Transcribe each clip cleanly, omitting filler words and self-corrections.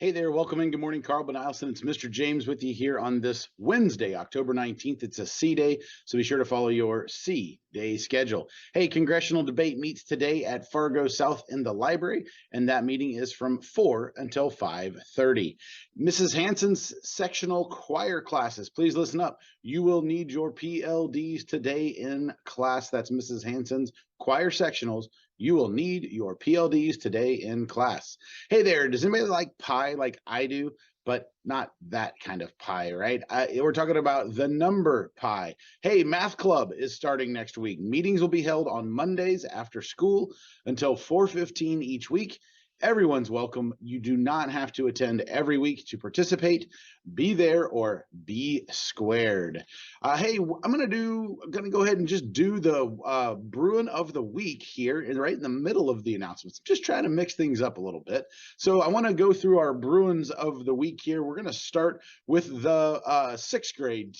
Hey there, welcome in. Good morning, Carl and Eielson. It's Mr. James with you here on this Wednesday, October 19th. It's a C day, so be sure to follow your C day schedule. Hey, congressional debate meets today at Fargo South in the library, and that meeting is from 4 until 5:30. Mrs. Hanson's sectional choir classes, please listen up. You will need your PLDs today in class. That's Mrs. Hanson's choir sectionals. You will need your PLDs today in class. Hey there, does anybody like pie like I do, but not that kind of pie, right? We're talking about the number pi. Hey, math club is starting next week. Meetings will be held on Mondays after school until 4:15 each week. Everyone's welcome. You do not have to attend every week to participate. Be there or be squared. Hey, I'm gonna go ahead and just do the Bruin of the week here, and right in the middle of the announcements. I'm just trying to mix things up a little bit. So I want to go through our Bruins of the week here. We're gonna start with the sixth grade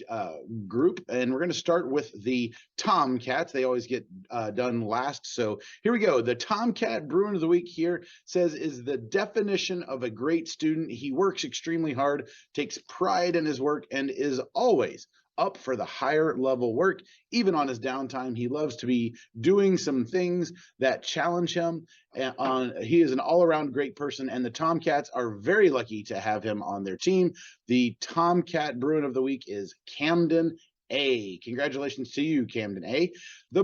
group, and we're gonna start with the Tomcats. They always get done last. So here we go. The Tomcat Bruin of the week here says is the definition of a great student. He works extremely hard, takes pride in his work, and is always up for the higher level work. Even on his downtime, he loves to be doing some things that challenge him. He is an all-around great person, and the Tomcats are very lucky to have him on their team. The Tomcat Bruin of the week is Camden A. Congratulations to you, Camden A. The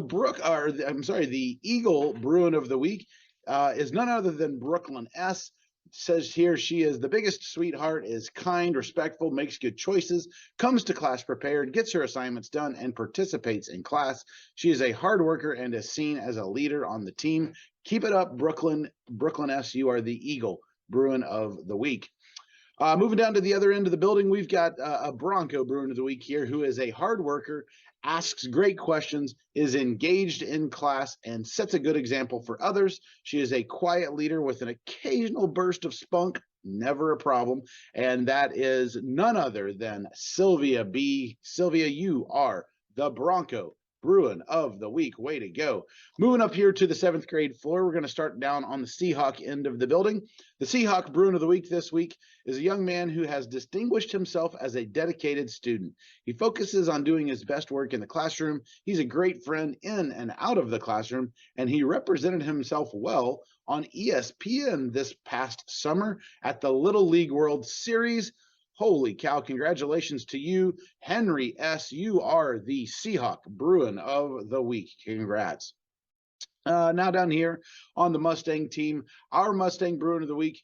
Eagle Bruin of the week is none other than Brooklyn S. Says here she is the biggest sweetheart, is kind, respectful, makes good choices, comes to class prepared, gets her assignments done, and participates in class. She is a hard worker and is seen as a leader on the team. Keep it up, Brooklyn S. You are the Eagle Bruin of the week. Moving down to the other end of the building, we've got a Bronco Bruin of the week here who is a hard worker, asks great questions, is engaged in class, and sets a good example for others. She is a quiet leader with an occasional burst of spunk, never a problem, and that is none other than Sylvia B. Sylvia, you are the Bronco Bruin of the week. Way to go. Moving up here to the seventh grade floor, we're going to start down on the Seahawk end of the building. The Seahawk Bruin of the week this week is a young man who has distinguished himself as a dedicated student. He focuses on doing his best work in the classroom. He's a great friend in and out of the classroom, and he represented himself well on ESPN this past summer at the Little League World Series. Holy cow, congratulations to you, Henry S. You are the Seahawk Bruin of the week. Congrats. Now down here on the Mustang team, our Mustang Bruin of the week.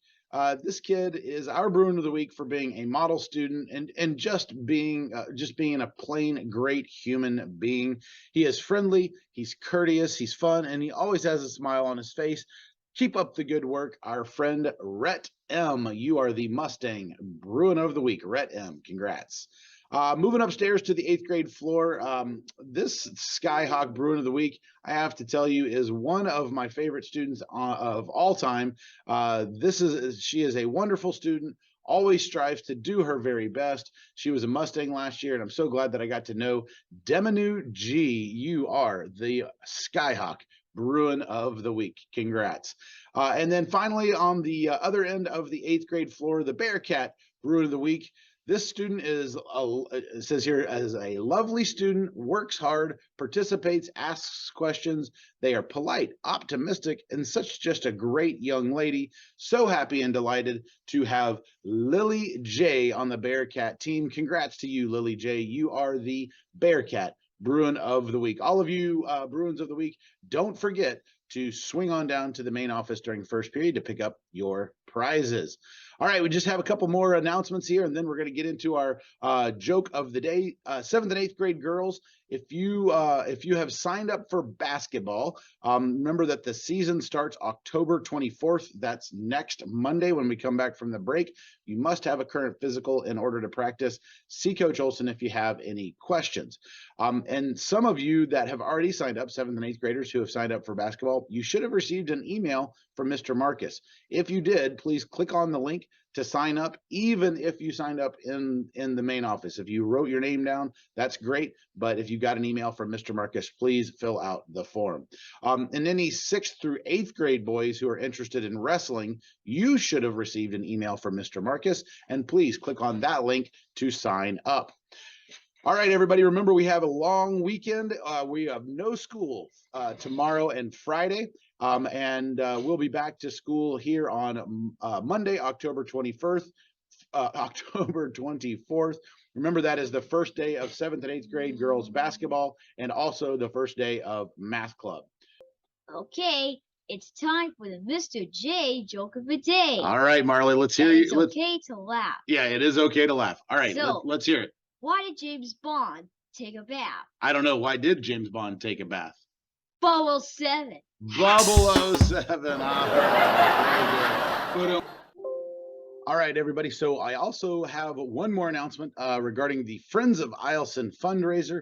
This kid is our Bruin of the week for being a model student and just being a plain great human being. He is friendly, he's courteous, he's fun, and he always has a smile on his face. Keep up the good work, our friend Rhett M. You are the Mustang Bruin of the week. Rhett M. Congrats. Moving upstairs to the eighth grade floor, this Skyhawk Bruin of the week, I have to tell you, is one of my favorite students of all time. She is a wonderful student, always strives to do her very best. She was a Mustang last year, and I'm so glad that I got to know Demonu G. You are the Skyhawk Bruin of the week. Congrats. And then finally, on the other end of the eighth grade floor, the Bearcat Bruin of the week. This student it says here, as a lovely student, works hard, participates, asks questions. They are polite, optimistic, and such just a great young lady. So happy and delighted to have Lily J on the Bearcat team. Congrats to you, Lily J. You are the Bearcat Bruin of the week. All of you Bruins of the week, don't forget to swing on down to the main office during first period to pick up your prizes. All right, we just have a couple more announcements here, and then we're going to get into our joke of the day. Seventh and eighth grade girls, if you have signed up for basketball, remember that the season starts October 24th. That's next Monday when we come back from the break. You must have a current physical in order to practice. See Coach Olson if you have any questions. And some of you that have already signed up, seventh and eighth graders who have signed up for basketball, you should have received an email from Mr. Marcus. If you did, please click on the link to sign up, even if you signed up in the main office. If you wrote your name down, that's great. But if you got an email from Mr. Marcus, please fill out the form. And any 6th through 8th grade boys who are interested in wrestling, you should have received an email from Mr. Marcus, and please click on that link to sign up. All right, everybody, remember we have a long weekend. We have no school tomorrow and Friday, and we'll be back to school here on Monday, October 21st, October 24th. Remember, that is the first day of 7th and 8th grade girls basketball, and also the first day of math club. Okay, it's time for the Mr. J joke of the day. All right, Marley, let's hear you. It's okay to laugh. Yeah, it is okay to laugh. All right, So, let's hear it. Why did James Bond take a bath? I don't know. Why did James Bond take a bath? 007. 007. All right, everybody. So I also have one more announcement regarding the Friends of Eielson fundraiser.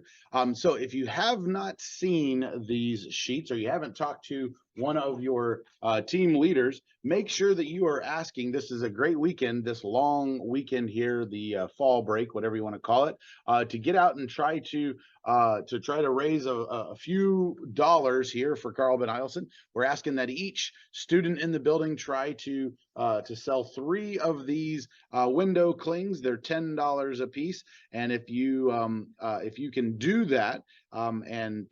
So if you have not seen these sheets, or you haven't talked to one of your team leaders, make sure that you are asking. This is a great weekend, this long weekend here, the fall break, whatever you want to call it, to get out and try to raise a few dollars here for Carl Ben Eielson. We're asking that each student in the building try to sell 3 of these window clings. They're $10 a piece, and if you can do that and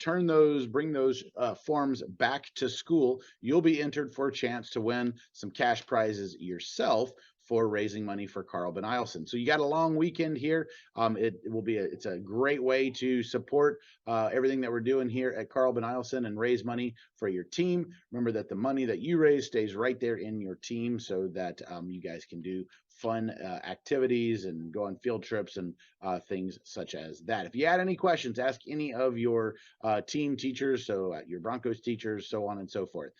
bring those forms back to school, you'll be entered for a chance to win some cash prizes yourself for raising money for Carl Ben Eielson. So you got a long weekend here. It's a great way to support everything that we're doing here at Carl Ben Eielson and raise money for your team. Remember that the money that you raise stays right there in your team, so that you guys can do fun activities and go on field trips and things such as that. If you had any questions, ask any of your team teachers, so your Broncos teachers, so on and so forth.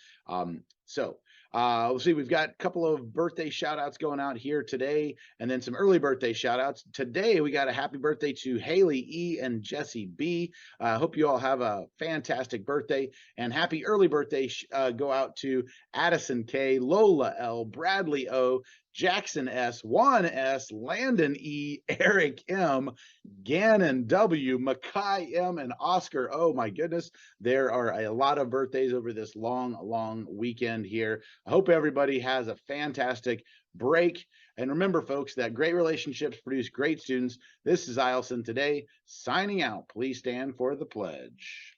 We'll see, we've got a couple of birthday shout outs going out here today, and then some early birthday shout outs. Today, we got a happy birthday to Haley E. and Jesse B. I hope you all have a fantastic birthday, and happy early birthday go out to Addison K., Lola L., Bradley O., Jackson S., Juan S., Landon E., Eric M., Gannon W., Makai M., and Oscar. Oh my goodness, there are a lot of birthdays over this long weekend here. I hope everybody has a fantastic break. And remember, folks, that great relationships produce great students. This is Eielson today, signing out. Please stand for the pledge.